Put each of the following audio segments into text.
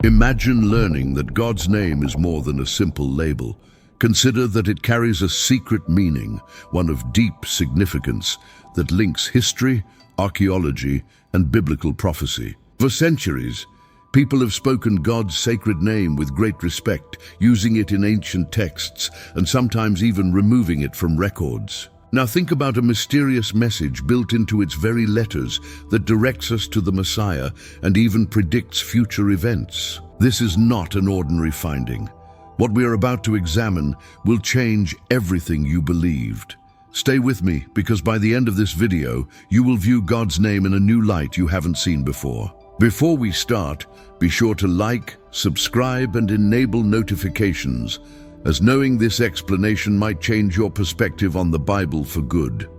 Imagine learning that God's name is more than a simple label. Consider that it carries a secret meaning, one of deep significance, that links history, archaeology, and biblical prophecy. For centuries, people have spoken God's sacred name with great respect, using it in ancient texts and sometimes even removing it from records. Now think about a mysterious message built into its very letters that directs us to the Messiah and even predicts future events. This is not an ordinary finding. What we are about to examine will change everything you believed. Stay with me, because by the end of this video, you will view God's name in a new light you haven't seen before. Before we start, be sure to like, subscribe, and enable notifications, as knowing this explanation might change your perspective on the Bible for good.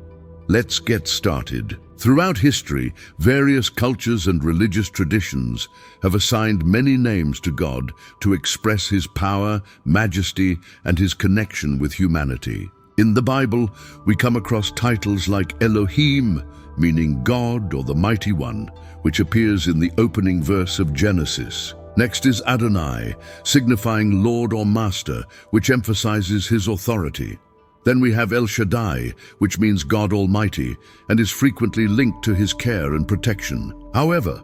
Let's get started. Throughout history, various cultures and religious traditions have assigned many names to God to express His power, majesty, and His connection with humanity. In the Bible, we come across titles like Elohim, meaning God or the Mighty One, which appears in the opening verse of Genesis. Next is Adonai, signifying Lord or Master, which emphasizes His authority. Then we have El Shaddai, which means God Almighty, and is frequently linked to His care and protection. However,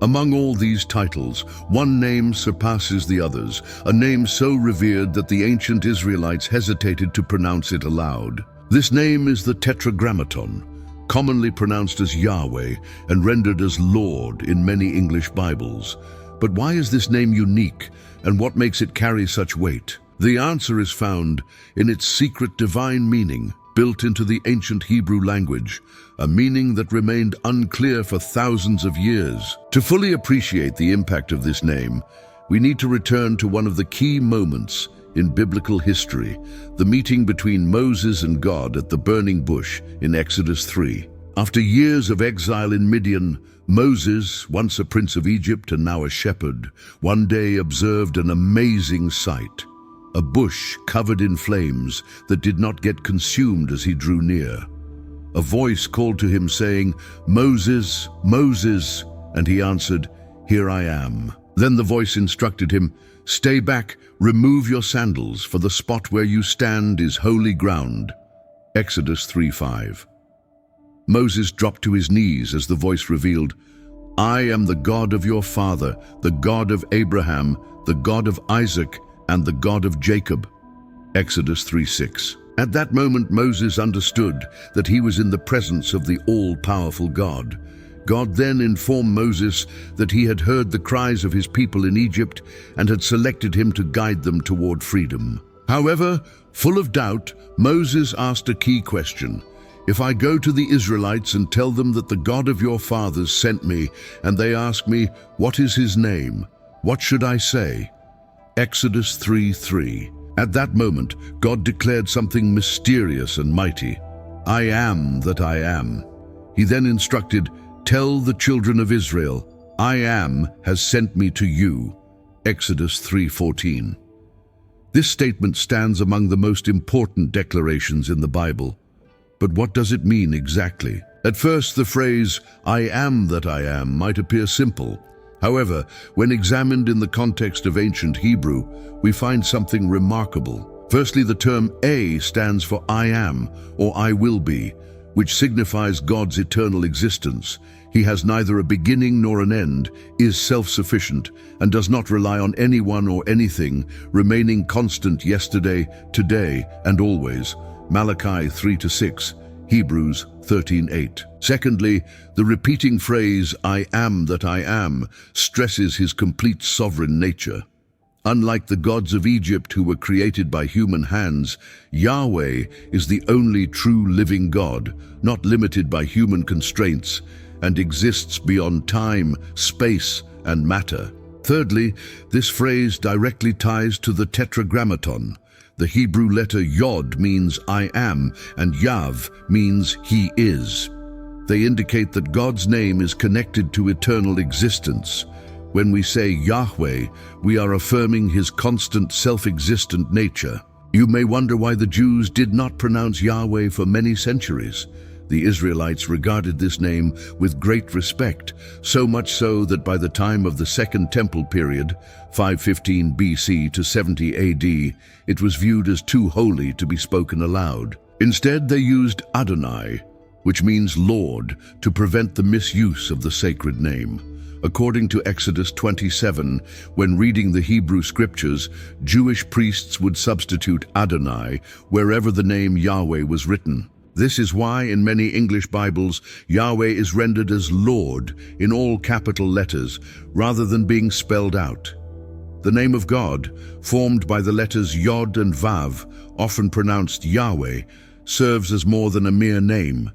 among all these titles, one name surpasses the others, a name so revered that the ancient Israelites hesitated to pronounce it aloud. This name is the Tetragrammaton, commonly pronounced as Yahweh and rendered as Lord in many English Bibles. But why is this name unique, and what makes it carry such weight? The answer is found in its secret divine meaning, built into the ancient Hebrew language, a meaning that remained unclear for thousands of years. To fully appreciate the impact of this name, we need to return to one of the key moments in biblical history, the meeting between Moses and God at the burning bush in Exodus 3. After years of exile in Midian, Moses, once a prince of Egypt and now a shepherd, one day observed an amazing sight. A bush covered in flames that did not get consumed as he drew near. A voice called to him saying, "Moses, Moses," and he answered, "Here I am." Then the voice instructed him, "Stay back, remove your sandals, for the spot where you stand is holy ground." Exodus 3:5. Moses dropped to his knees as the voice revealed, "I am the God of your father, the God of Abraham, the God of Isaac, and the God of Jacob." Exodus 3:6. At that moment Moses understood that he was in the presence of the all-powerful God. God then informed Moses that He had heard the cries of His people in Egypt and had selected him to guide them toward freedom. However, full of doubt, Moses asked a key question. "If I go to the Israelites and tell them that the God of your fathers sent me, and they ask me, 'What is His name?' what should I say?" Exodus 3:3. At that moment, God declared something mysterious and mighty. "I am that I am." He then instructed, "Tell the children of Israel, I am has sent me to you." Exodus 3:14. This statement stands among the most important declarations in the Bible. But what does it mean exactly? At first, the phrase, "I am that I am," might appear simple. However, when examined in the context of ancient Hebrew, we find something remarkable. Firstly, the term "A" stands for "I am" or "I will be," which signifies God's eternal existence. He has neither a beginning nor an end, is self-sufficient, and does not rely on anyone or anything, remaining constant yesterday, today, and always. Malachi 3-6, Hebrews 13:8. Secondly, the repeating phrase, "I am that I am," stresses His complete sovereign nature. Unlike the gods of Egypt who were created by human hands, Yahweh is the only true living God, not limited by human constraints, and exists beyond time, space, and matter. Thirdly, this phrase directly ties to the Tetragrammaton. The Hebrew letter Yod means "I am," and Yav means "He is." They indicate that God's name is connected to eternal existence. When we say Yahweh, we are affirming His constant self-existent nature. You may wonder why the Jews did not pronounce Yahweh for many centuries. The Israelites regarded this name with great respect, so much so that by the time of the Second Temple period, 515 BC to 70 AD, it was viewed as too holy to be spoken aloud. Instead, they used Adonai, which means Lord, to prevent the misuse of the sacred name. According to Exodus 27, when reading the Hebrew scriptures, Jewish priests would substitute Adonai wherever the name Yahweh was written. This is why in many English Bibles, Yahweh is rendered as Lord in all capital letters, rather than being spelled out. The name of God, formed by the letters Yod and Vav, often pronounced Yahweh, serves as more than a mere name.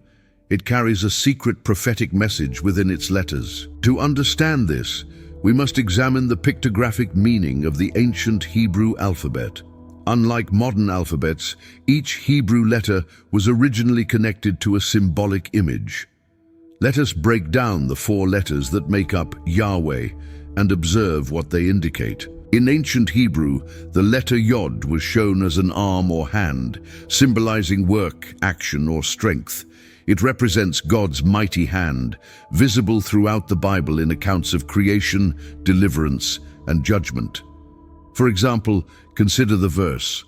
It carries a secret prophetic message within its letters. To understand this, we must examine the pictographic meaning of the ancient Hebrew alphabet. Unlike modern alphabets, each Hebrew letter was originally connected to a symbolic image. Let us break down the 4 letters that make up Yahweh and observe what they indicate. In ancient Hebrew, the letter Yod was shown as an arm or hand, symbolizing work, action, or strength. It represents God's mighty hand, visible throughout the Bible in accounts of creation, deliverance, and judgment. For example, consider the verse,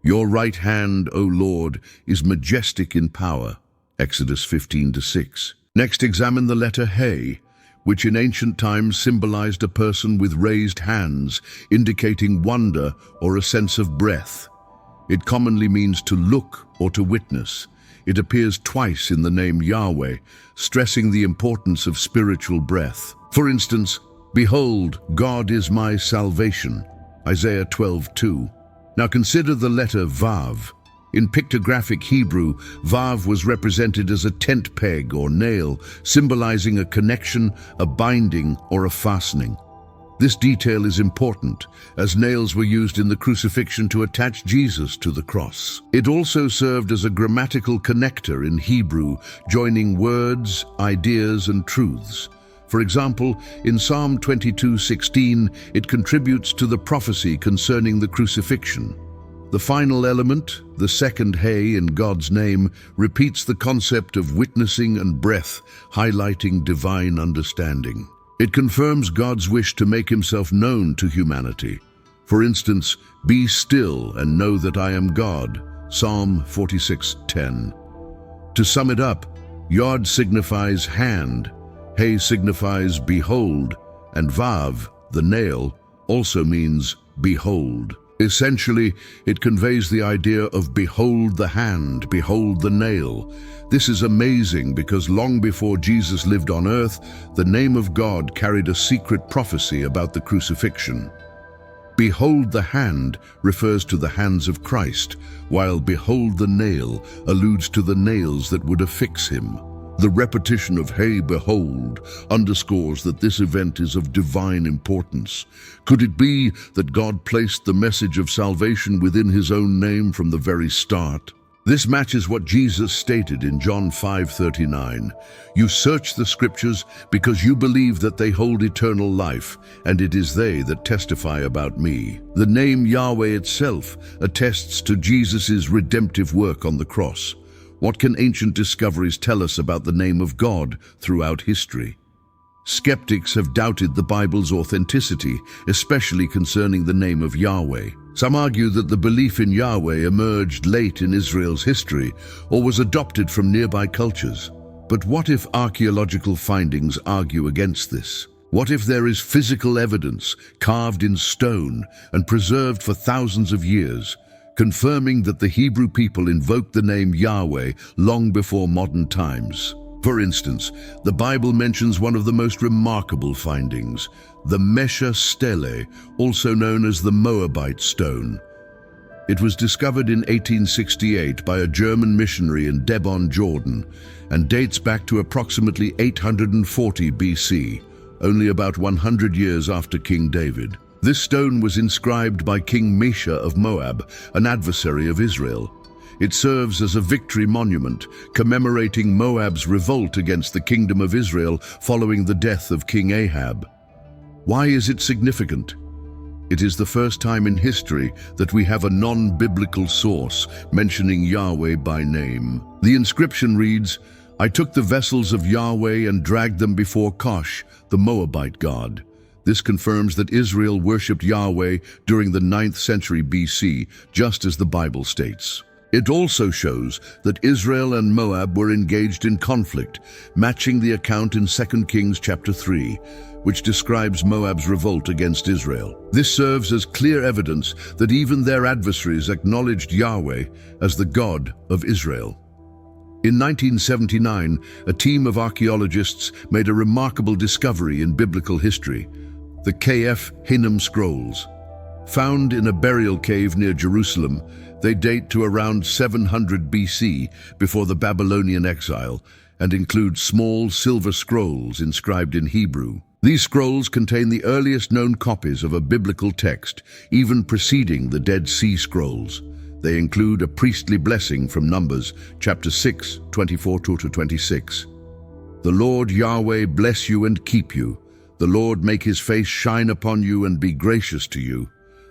"Your right hand, O Lord, is majestic in power," Exodus 15-6. Next, examine the letter He, which in ancient times symbolized a person with raised hands, indicating wonder or a sense of breath. It commonly means to look or to witness. It appears twice in the name Yahweh, stressing the importance of spiritual breath. For instance, "Behold, God is my salvation," Isaiah 12:2. Now consider the letter Vav. In pictographic Hebrew, Vav was represented as a tent peg or nail, symbolizing a connection, a binding, or a fastening. This detail is important, as nails were used in the crucifixion to attach Jesus to the cross. It also served as a grammatical connector in Hebrew, joining words, ideas, and truths. For example, in Psalm 22:16, it contributes to the prophecy concerning the crucifixion. The final element, the second He in God's name, repeats the concept of witnessing and breath, highlighting divine understanding. It confirms God's wish to make himself known to humanity. For instance, "Be still and know that I am God," Psalm 46:10. To sum it up, Yod signifies hand, He signifies behold, and Vav, the nail, also means behold. Essentially, it conveys the idea of behold the hand, behold the nail. This is amazing because long before Jesus lived on earth, the name of God carried a secret prophecy about the crucifixion. Behold the hand refers to the hands of Christ, while behold the nail alludes to the nails that would affix him. The repetition of "Hey, behold" underscores that this event is of divine importance. Could it be that God placed the message of salvation within his own name from the very start? This matches what Jesus stated in John 5:39. "You search the scriptures because you believe that they hold eternal life, and it is they that testify about me." The name Yahweh itself attests to Jesus' redemptive work on the cross. What can ancient discoveries tell us about the name of God throughout history? Skeptics have doubted the Bible's authenticity, especially concerning the name of Yahweh. Some argue that the belief in Yahweh emerged late in Israel's history or was adopted from nearby cultures. But what if archaeological findings argue against this? What if there is physical evidence carved in stone and preserved for thousands of years, confirming that the Hebrew people invoked the name Yahweh long before modern times? For instance, the Bible mentions one of the most remarkable findings, the Mesha Stele, also known as the Moabite stone. It was discovered in 1868 by a German missionary in Debon, Jordan, and dates back to approximately 840 BC, only about 100 years after King David. This stone was inscribed by King Mesha of Moab, an adversary of Israel. It serves as a victory monument, commemorating Moab's revolt against the kingdom of Israel following the death of King Ahab. Why is it significant? It is the first time in history that we have a non-biblical source mentioning Yahweh by name. The inscription reads, I took the vessels of Yahweh and dragged them before Kosh, the Moabite god. This confirms that Israel worshipped Yahweh during the 9th century BC, just as the Bible states. It also shows that Israel and Moab were engaged in conflict, matching the account in 2 Kings chapter 3, which describes Moab's revolt against Israel. This serves as clear evidence that even their adversaries acknowledged Yahweh as the God of Israel. In 1979, a team of archaeologists made a remarkable discovery in biblical history: the K.F. Hinnom Scrolls. Found in a burial cave near Jerusalem, they date to around 700 BC, before the Babylonian exile, and include small silver scrolls inscribed in Hebrew. These scrolls contain the earliest known copies of a biblical text, even preceding the Dead Sea Scrolls. They include a priestly blessing from Numbers, chapter 6, 24-26. The Lord Yahweh bless you and keep you. The Lord make his face shine upon you and be gracious to you.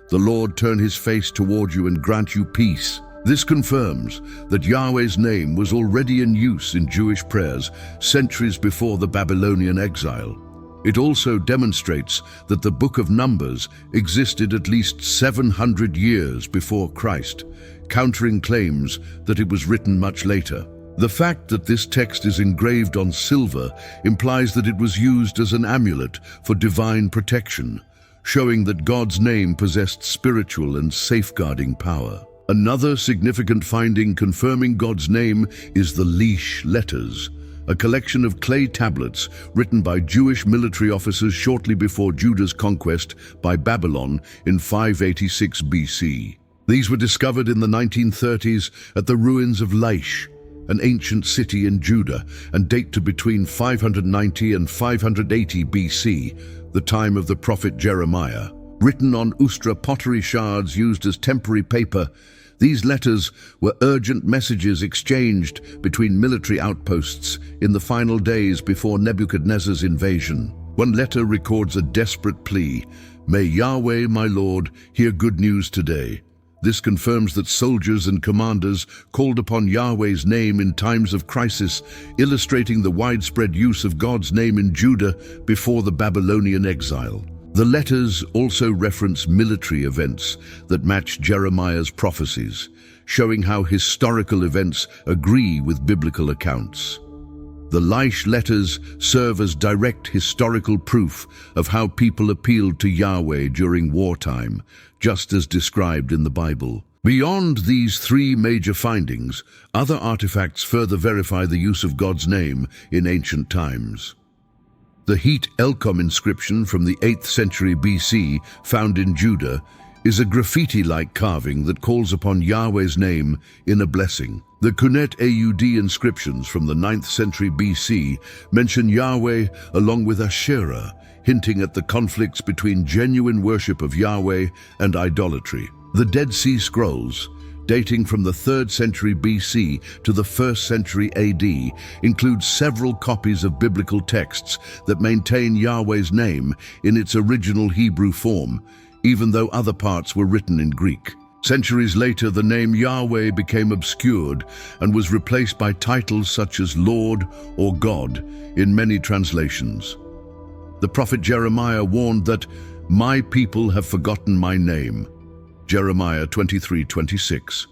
The Lord turn his face toward you and grant you peace. This confirms that Yahweh's name was already in use in Jewish prayers centuries before the Babylonian exile. It also demonstrates that the Book of Numbers existed at least 700 years before Christ, countering claims that it was written much later. The fact that this text is engraved on silver implies that it was used as an amulet for divine protection, showing that God's name possessed spiritual and safeguarding power. Another significant finding confirming God's name is the Leash Letters, a collection of clay tablets written by Jewish military officers shortly before Judah's conquest by Babylon in 586 BC. These were discovered in the 1930s at the ruins of Laish, an ancient city in Judah, and date to between 590 and 580 BC, the time of the prophet Jeremiah. Written on Ustra pottery shards used as temporary paper, these letters were urgent messages exchanged between military outposts in the final days before Nebuchadnezzar's invasion. One letter records a desperate plea: "May Yahweh, my Lord, hear good news today." This confirms that soldiers and commanders called upon Yahweh's name in times of crisis, illustrating the widespread use of God's name in Judah before the Babylonian exile. The letters also reference military events that match Jeremiah's prophecies, showing how historical events agree with biblical accounts. The Laish letters serve as direct historical proof of how people appealed to Yahweh during wartime, just as described in the Bible. Beyond these three major findings, other artifacts further verify the use of God's name in ancient times. The Het Elkom inscription from the 8th century BC, found in Judah, is a graffiti-like carving that calls upon Yahweh's name in a blessing. The Kunet Aud inscriptions from the 9th century BC mention Yahweh along with Asherah, hinting at the conflicts between genuine worship of Yahweh and idolatry. The Dead Sea Scrolls, dating from the 3rd century BC to the 1st century AD, include several copies of biblical texts that maintain Yahweh's name in its original Hebrew form, even though other parts were written in Greek. Centuries later, the name Yahweh became obscured and was replaced by titles such as Lord or God in many translations. The prophet Jeremiah warned that, "My people have forgotten my name." Jeremiah 23:26.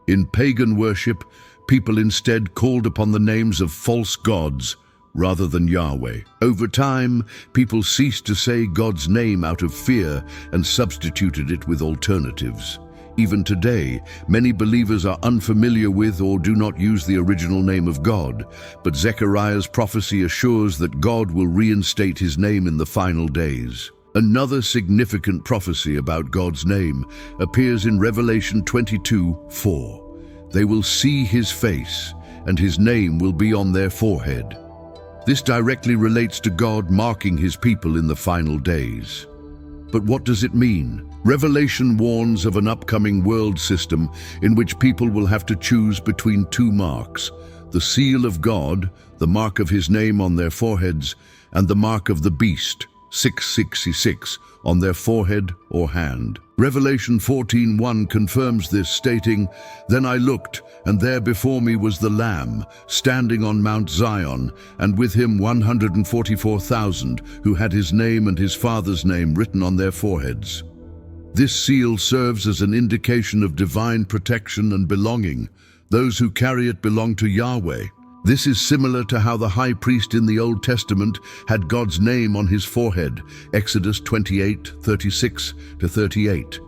In pagan worship, people instead called upon the names of false gods rather than Yahweh. Over time, people ceased to say God's name out of fear and substituted it with alternatives. Even today, many believers are unfamiliar with or do not use the original name of God, but Zechariah's prophecy assures that God will reinstate his name in the final days. Another significant prophecy about God's name appears in Revelation 22:4. They will see his face, and his name will be on their forehead. This directly relates to God marking his people in the final days. But what does it mean? Revelation warns of an upcoming world system in which people will have to choose between two marks: the seal of God, the mark of his name on their foreheads, and the mark of the beast, 666 on their forehead or hand. Revelation 14:1 confirms this, stating, "Then I looked, and there before me was the Lamb, standing on Mount Zion, and with him 144,000, who had his name and his father's name written on their foreheads." This seal serves as an indication of divine protection and belonging. Those who carry it belong to Yahweh. This is similar to how the high priest in the Old Testament had God's name on his forehead, Exodus 28:36-38.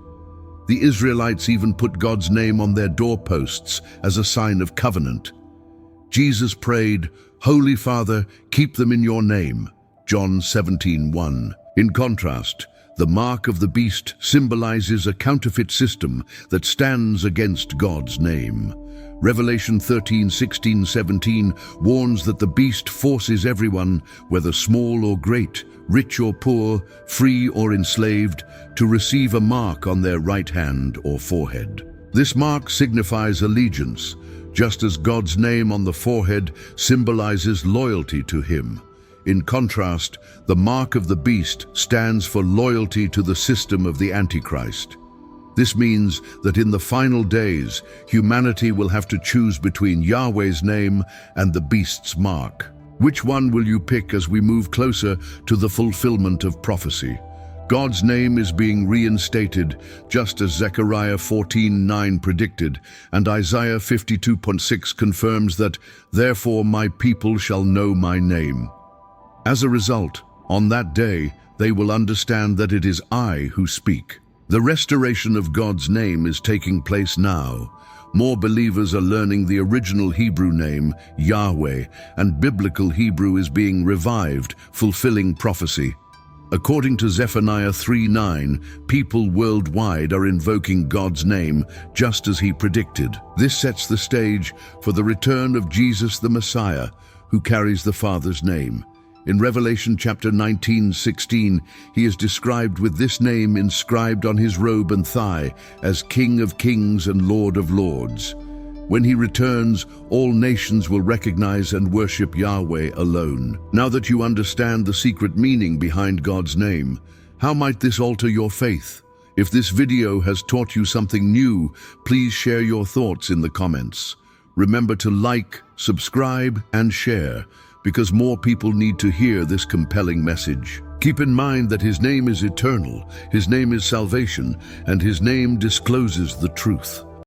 The Israelites even put God's name on their doorposts as a sign of covenant. Jesus prayed, "Holy Father, keep them in your name," John 17:1. In contrast, the mark of the beast symbolizes a counterfeit system that stands against God's name. Revelation 13:16-17 warns that the beast forces everyone, whether small or great, rich or poor, free or enslaved, to receive a mark on their right hand or forehead. This mark signifies allegiance, just as God's name on the forehead symbolizes loyalty to him. In contrast, the mark of the beast stands for loyalty to the system of the Antichrist. This means that in the final days, humanity will have to choose between Yahweh's name and the beast's mark. Which one will you pick as we move closer to the fulfillment of prophecy? God's name is being reinstated, just as Zechariah 14:9 predicted, and Isaiah 52:6 confirms that, "Therefore my people shall know my name." As a result, on that day, they will understand that it is I who speak. The restoration of God's name is taking place now. More believers are learning the original Hebrew name, Yahweh, and biblical Hebrew is being revived, fulfilling prophecy. According to Zephaniah 3:9, people worldwide are invoking God's name, just as he predicted. This sets the stage for the return of Jesus the Messiah, who carries the Father's name. In Revelation chapter 19:16, he is described with this name inscribed on his robe and thigh as King of Kings and Lord of Lords. When he returns, all nations will recognize and worship Yahweh alone. Now that you understand the secret meaning behind God's name, how might this alter your faith? If this video has taught you something new, please share your thoughts in the comments. Remember to like, subscribe, and share, because more people need to hear this compelling message. Keep in mind that his name is eternal, his name is salvation, and his name discloses the truth.